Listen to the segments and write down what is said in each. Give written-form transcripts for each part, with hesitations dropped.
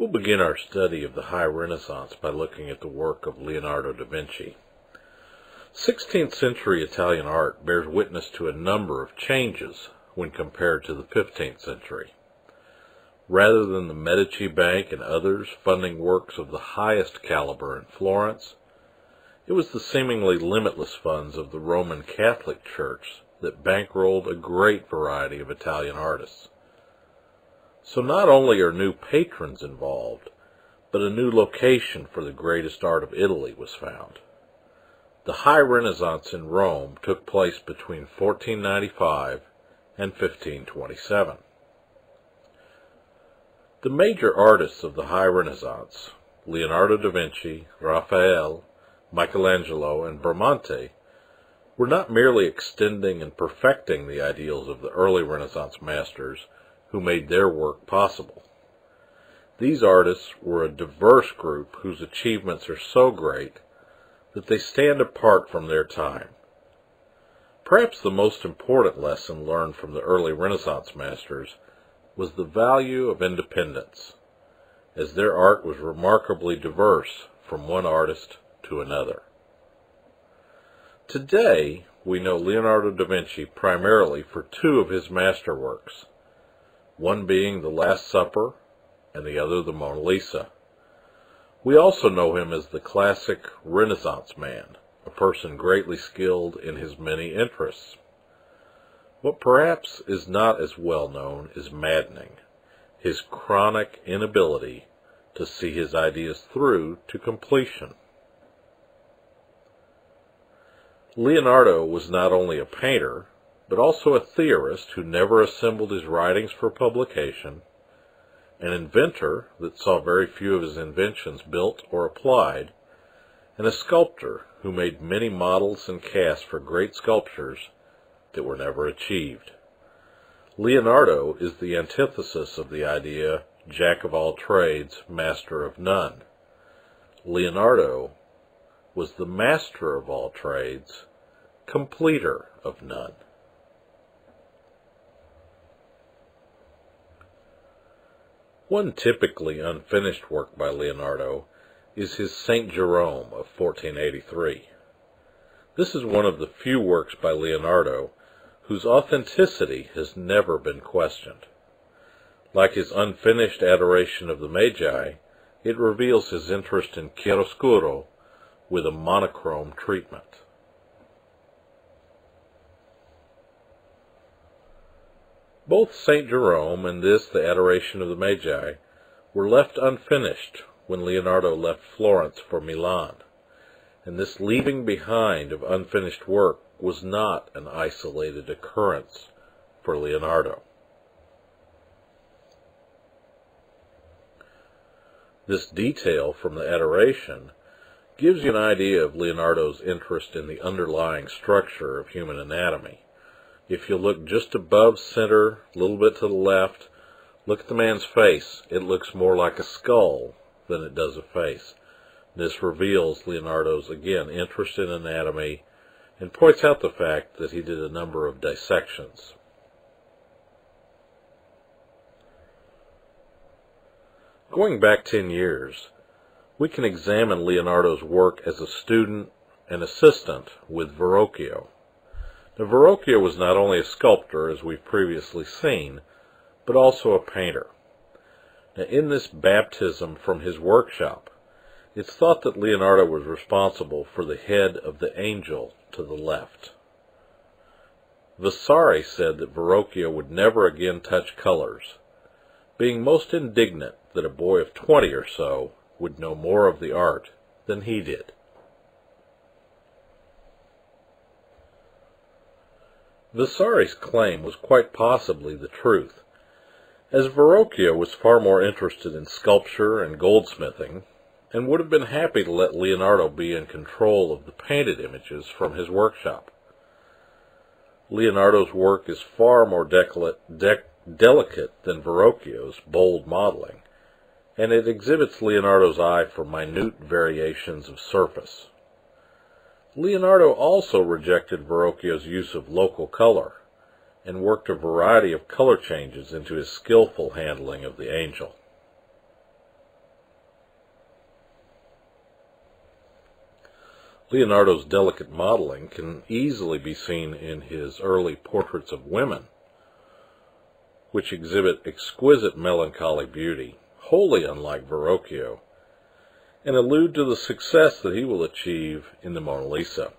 We'll begin our study of the High Renaissance by looking at the work of Leonardo da Vinci. 16th century Italian art bears witness to a number of changes when compared to the 15th century. Rather than the Medici Bank and others funding works of the highest caliber in Florence, it was the seemingly limitless funds of the Roman Catholic Church that bankrolled a great variety of Italian artists. So not only are new patrons involved, but a new location for the greatest art of Italy was found. The High Renaissance in Rome took place between 1495 and 1527. The major artists of the High Renaissance, Leonardo da Vinci, Raphael, Michelangelo, and Bramante, were not merely extending and perfecting the ideals of the early Renaissance masters who made their work possible. These artists were a diverse group whose achievements are so great that they stand apart from their time. Perhaps the most important lesson learned from the early Renaissance masters was the value of independence, as their art was remarkably diverse from one artist to another. Today, we know Leonardo da Vinci primarily for two of his masterworks, one being The Last Supper and the other the Mona Lisa. We also know him as the classic Renaissance man, a person greatly skilled in his many interests. What perhaps is not as well known is maddening, his chronic inability to see his ideas through to completion. Leonardo was not only a painter, but also a theorist who never assembled his writings for publication, an inventor that saw very few of his inventions built or applied, and a sculptor who made many models and casts for great sculptures that were never achieved. Leonardo is the antithesis of the idea, jack of all trades, master of none. Leonardo was the master of all trades, completer of none. One typically unfinished work by Leonardo is his St. Jerome of 1483. This is one of the few works by Leonardo whose authenticity has never been questioned. Like his unfinished Adoration of the Magi, it reveals his interest in chiaroscuro with a monochrome treatment. Both St. Jerome and the Adoration of the Magi, were left unfinished when Leonardo left Florence for Milan, and this leaving behind of unfinished work was not an isolated occurrence for Leonardo. This detail from the Adoration gives you an idea of Leonardo's interest in the underlying structure of human anatomy. If you look just above center, a little bit to the left, look at the man's face. It looks more like a skull than it does a face. This reveals Leonardo's, again, interest in anatomy and points out the fact that he did a number of dissections. Going back 10 years, we can examine Leonardo's work as a student and assistant with Verrocchio. Now, Verrocchio was not only a sculptor, as we've previously seen, but also a painter. Now, in this baptism from his workshop, it's thought that Leonardo was responsible for the head of the angel to the left. Vasari said that Verrocchio would never again touch colors, being most indignant that a boy of 20 or so would know more of the art than he did. Vasari's claim was quite possibly the truth, as Verrocchio was far more interested in sculpture and goldsmithing, and would have been happy to let Leonardo be in control of the painted images from his workshop. Leonardo's work is far more delicate than Verrocchio's bold modeling, and it exhibits Leonardo's eye for minute variations of surface. Leonardo also rejected Verrocchio's use of local color, and worked a variety of color changes into his skillful handling of the angel. Leonardo's delicate modeling can easily be seen in his early portraits of women, which exhibit exquisite melancholy beauty, wholly unlike Verrocchio, and allude to the success that he will achieve in the Mona Lisa.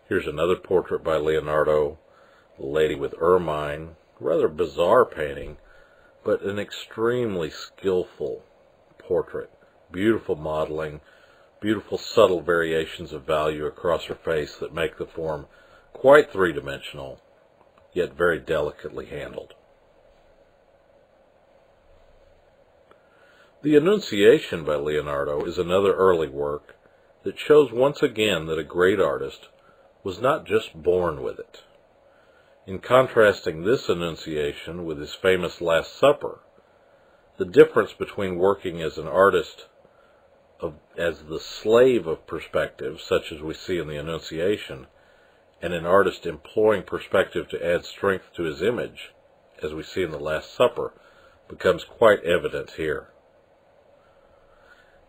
Here's another portrait by Leonardo, a lady with ermine, rather bizarre painting, but an extremely skillful portrait. Beautiful modeling, beautiful subtle variations of value across her face that make the form quite three-dimensional, yet very delicately handled. The Annunciation by Leonardo is another early work that shows once again that a great artist was not just born with it. In contrasting this Annunciation with his famous Last Supper, the difference between working as an artist as the slave of perspective, such as we see in the Annunciation, and an artist employing perspective to add strength to his image, as we see in the Last Supper, becomes quite evident here.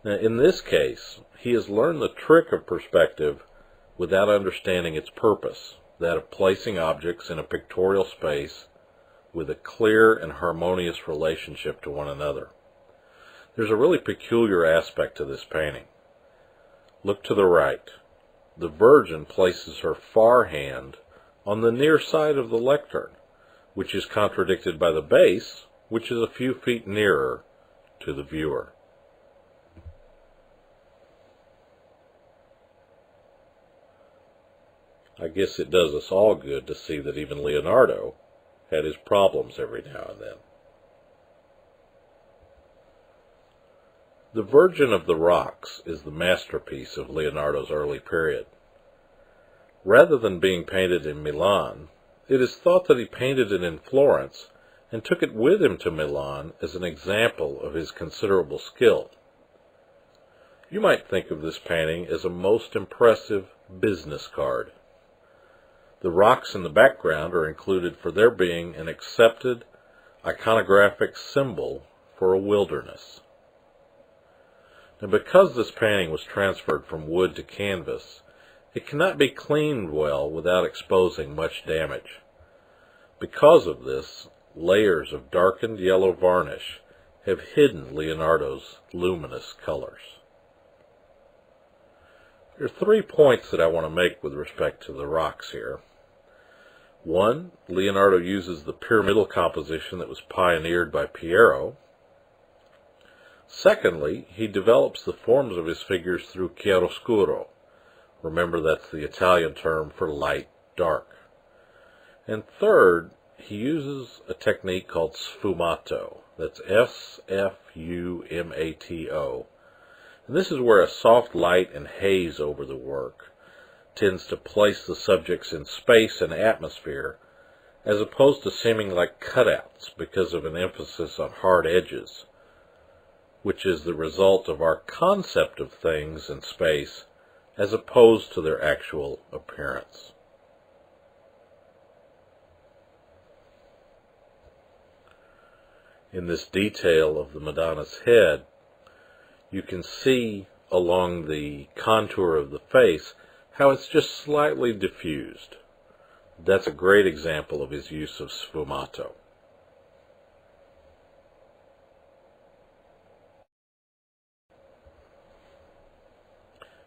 Now, in this case, he has learned the trick of perspective without understanding its purpose, that of placing objects in a pictorial space with a clear and harmonious relationship to one another. There's a really peculiar aspect to this painting. Look to the right. The Virgin places her far hand on the near side of the lectern, which is contradicted by the base, which is a few feet nearer to the viewer. I guess it does us all good to see that even Leonardo had his problems every now and then. The Virgin of the Rocks is the masterpiece of Leonardo's early period. Rather than being painted in Milan, it is thought that he painted it in Florence and took it with him to Milan as an example of his considerable skill. You might think of this painting as a most impressive business card. The rocks in the background are included for their being an accepted iconographic symbol for a wilderness. Now, because this painting was transferred from wood to canvas, it cannot be cleaned well without exposing much damage. Because of this, layers of darkened yellow varnish have hidden Leonardo's luminous colors. There are 3 points that I want to make with respect to the rocks here. 1, Leonardo uses the pyramidal composition that was pioneered by Piero. Secondly, he develops the forms of his figures through chiaroscuro. Remember, that's the Italian term for light, dark. And third, he uses a technique called sfumato. That's S-F-U-M-A-T-O. And this is where a soft light and haze over the work tends to place the subjects in space and atmosphere, as opposed to seeming like cutouts because of an emphasis on hard edges, which is the result of our concept of things in space as opposed to their actual appearance. In this detail of the Madonna's head, you can see along the contour of the face how it's just slightly diffused. That's a great example of his use of sfumato.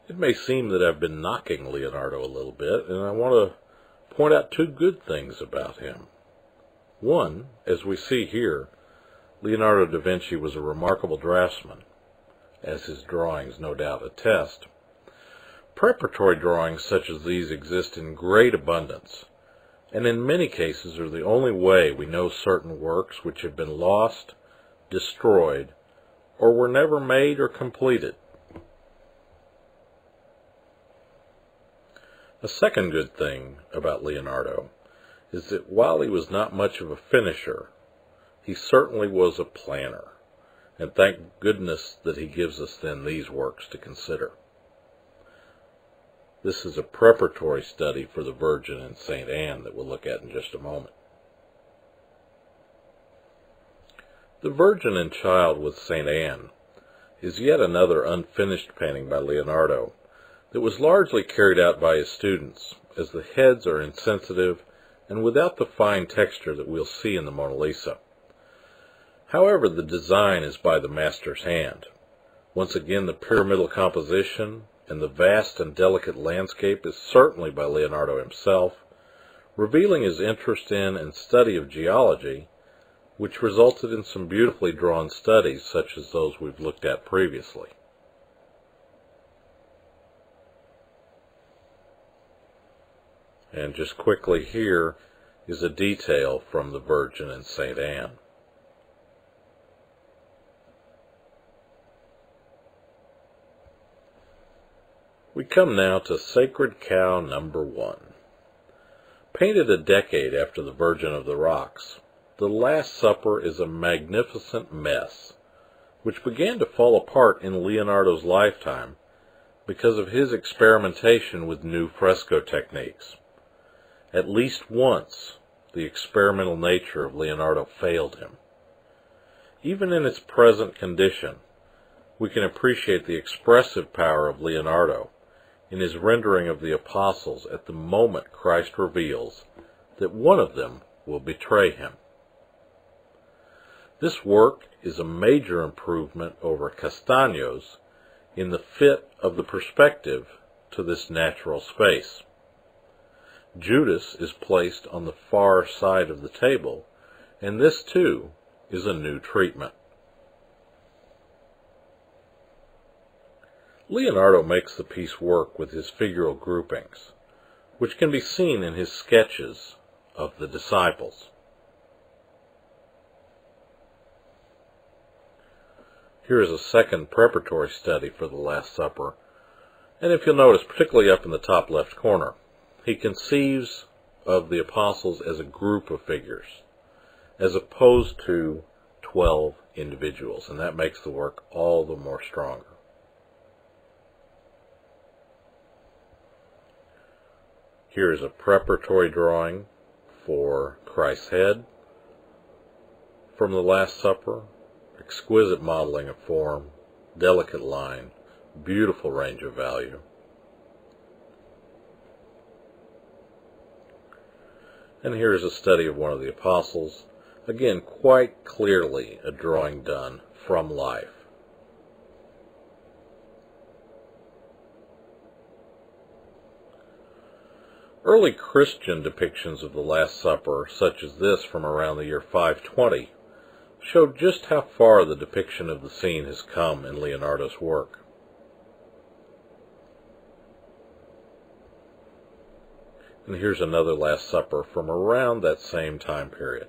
It may seem that I've been knocking Leonardo a little bit, and I want to point out 2 good things about him. 1, as we see here, Leonardo da Vinci was a remarkable draftsman, as his drawings no doubt attest. Preparatory drawings such as these exist in great abundance, and in many cases are the only way we know certain works which have been lost, destroyed, or were never made or completed. A second good thing about Leonardo is that while he was not much of a finisher, he certainly was a planner, and thank goodness that he gives us then these works to consider. This is a preparatory study for the Virgin and St. Anne that we'll look at in just a moment. The Virgin and Child with St. Anne is yet another unfinished painting by Leonardo that was largely carried out by his students, as the heads are insensitive and without the fine texture that we'll see in the Mona Lisa. However, the design is by the master's hand. Once again, the pyramidal composition and the vast and delicate landscape is certainly by Leonardo himself, revealing his interest in and study of geology, which resulted in some beautifully drawn studies such as those we've looked at previously. And just quickly, here is a detail from the Virgin and St. Anne. We come now to Sacred Cow number 1. Painted a decade after the Virgin of the Rocks, The Last Supper is a magnificent mess, which began to fall apart in Leonardo's lifetime because of his experimentation with new fresco techniques. At least once, the experimental nature of Leonardo failed him. Even in its present condition, we can appreciate the expressive power of Leonardo in his rendering of the apostles at the moment Christ reveals that one of them will betray him. This work is a major improvement over Castagno's in the fit of the perspective to this natural space. Judas is placed on the far side of the table, and this too is a new treatment. Leonardo makes the piece work with his figural groupings, which can be seen in his sketches of the disciples. Here is a second preparatory study for the Last Supper, and if you'll notice, particularly up in the top left corner, he conceives of the apostles as a group of figures, as opposed to 12 individuals, and that makes the work all the more stronger. Here is a preparatory drawing for Christ's head from the Last Supper. Exquisite modeling of form, delicate line, beautiful range of value. And here is a study of one of the apostles. Again, quite clearly a drawing done from life. Early Christian depictions of the Last Supper, such as this from around the year 520, showed just how far the depiction of the scene has come in Leonardo's work. And here's another Last Supper from around that same time period.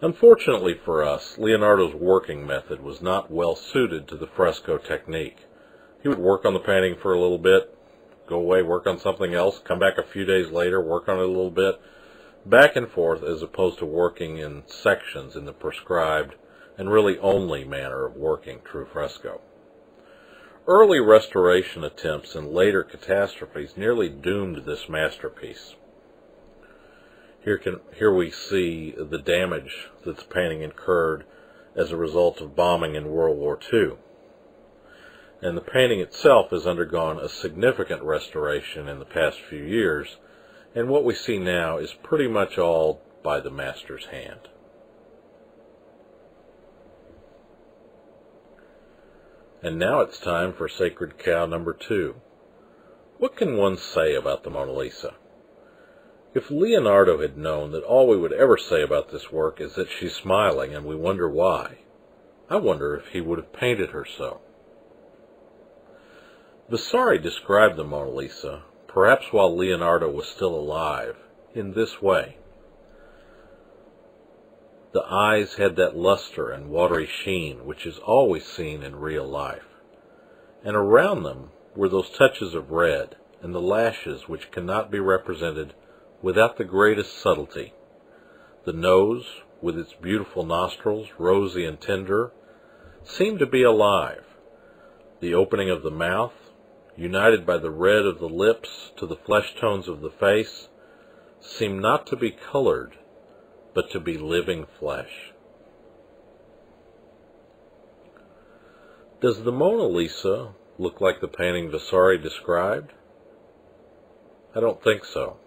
Unfortunately for us, Leonardo's working method was not well suited to the fresco technique. He would work on the painting for a little bit, go away, work on something else, come back a few days later, work on it a little bit, back and forth, as opposed to working in sections in the prescribed and really only manner of working true fresco. Early restoration attempts and later catastrophes nearly doomed this masterpiece. Here we see the damage that the painting incurred as a result of bombing in World War II. And the painting itself has undergone a significant restoration in the past few years, and what we see now is pretty much all by the master's hand. And now it's time for Sacred Cow number 2. What can one say about the Mona Lisa? If Leonardo had known that all we would ever say about this work is that she's smiling and we wonder why, I wonder if he would have painted her so. Vasari described the Mona Lisa, perhaps while Leonardo was still alive, in this way. The eyes had that luster and watery sheen which is always seen in real life, and around them were those touches of red and the lashes which cannot be represented without the greatest subtlety. The nose, with its beautiful nostrils, rosy and tender, seemed to be alive. The opening of the mouth, united by the red of the lips to the flesh tones of the face, seemed not to be colored, but to be living flesh. Does the Mona Lisa look like the painting Vasari described? I don't think so.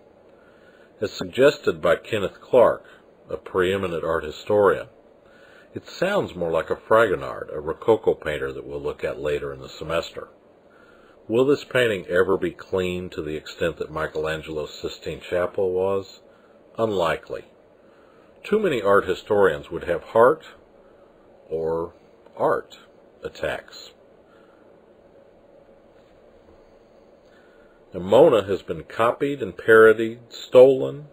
As suggested by Kenneth Clark, a preeminent art historian, it sounds more like a Fragonard, a Rococo painter that we'll look at later in the semester. Will this painting ever be clean to the extent that Michelangelo's Sistine Chapel was? Unlikely. Too many art historians would have heart or art attacks. Now, Mona has been copied and parodied, stolen,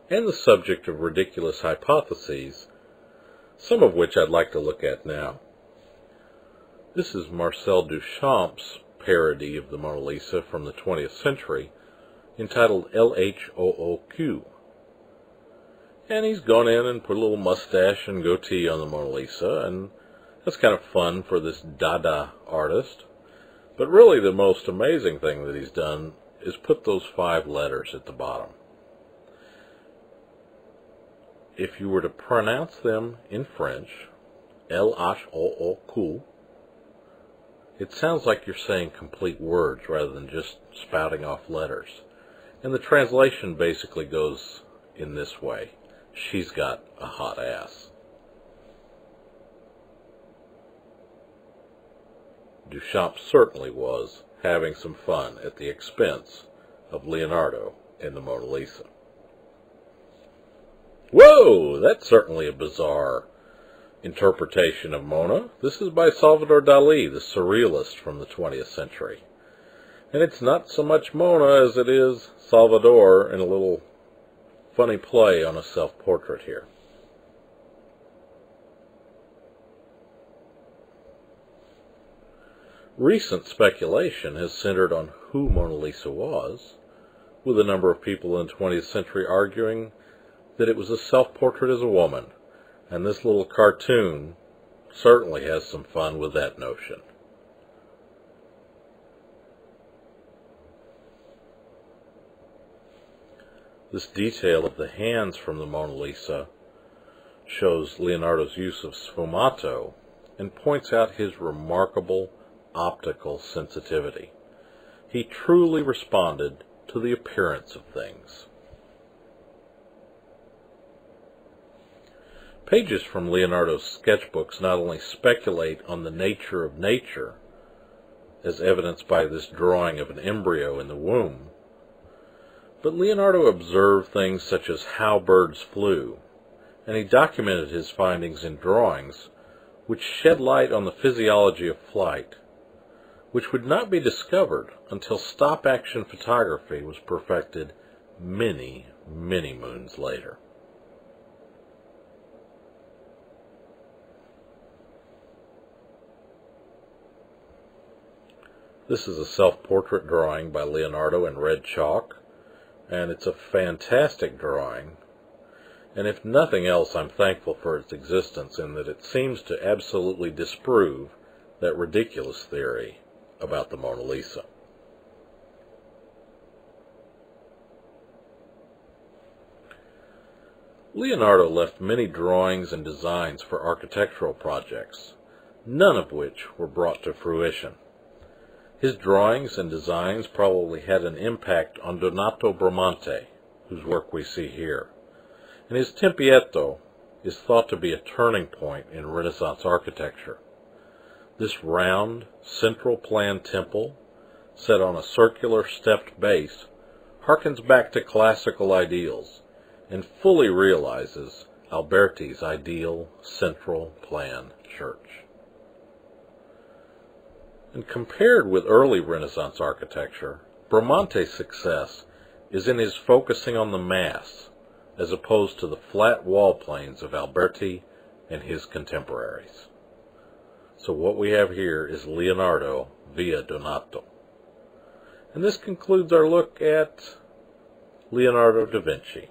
and the subject of ridiculous hypotheses, some of which I'd like to look at now. This is Marcel Duchamp's parody of the Mona Lisa from the 20th century, entitled LHOOQ. And he's gone in and put a little mustache and goatee on the Mona Lisa, and that's kind of fun for this Dada artist. But really the most amazing thing that he's done is put those 5 letters at the bottom. If you were to pronounce them in French, LHOOQ, it sounds like you're saying complete words rather than just spouting off letters. And the translation basically goes in this way: she's got a hot ass. Duchamp certainly was having some fun at the expense of Leonardo and the Mona Lisa. Whoa! That's certainly a bizarre interpretation of Mona. This is by Salvador Dali, the surrealist from the 20th century. And it's not so much Mona as it is Salvador in a little funny play on a self-portrait here. Recent speculation has centered on who Mona Lisa was, with a number of people in the 20th century arguing that it was a self-portrait as a woman, and this little cartoon certainly has some fun with that notion. This detail of the hands from the Mona Lisa shows Leonardo's use of sfumato and points out his remarkable optical sensitivity. He truly responded to the appearance of things. Pages from Leonardo's sketchbooks not only speculate on the nature of nature, as evidenced by this drawing of an embryo in the womb, but Leonardo observed things such as how birds flew, and he documented his findings in drawings which shed light on the physiology of flight, which would not be discovered until stop-action photography was perfected many, many moons later. This is a self-portrait drawing by Leonardo in red chalk, and it's a fantastic drawing, and if nothing else, I'm thankful for its existence in that it seems to absolutely disprove that ridiculous theory about the Mona Lisa. Leonardo left many drawings and designs for architectural projects, none of which were brought to fruition. His drawings and designs probably had an impact on Donato Bramante, whose work we see here, and his Tempietto is thought to be a turning point in Renaissance architecture. This round, central plan temple, set on a circular stepped base, harkens back to classical ideals and fully realizes Alberti's ideal central plan church. And compared with early Renaissance architecture, Bramante's success is in his focusing on the mass, as opposed to the flat wall planes of Alberti and his contemporaries. So what we have here is Leonardo via Donato. And this concludes our look at Leonardo da Vinci.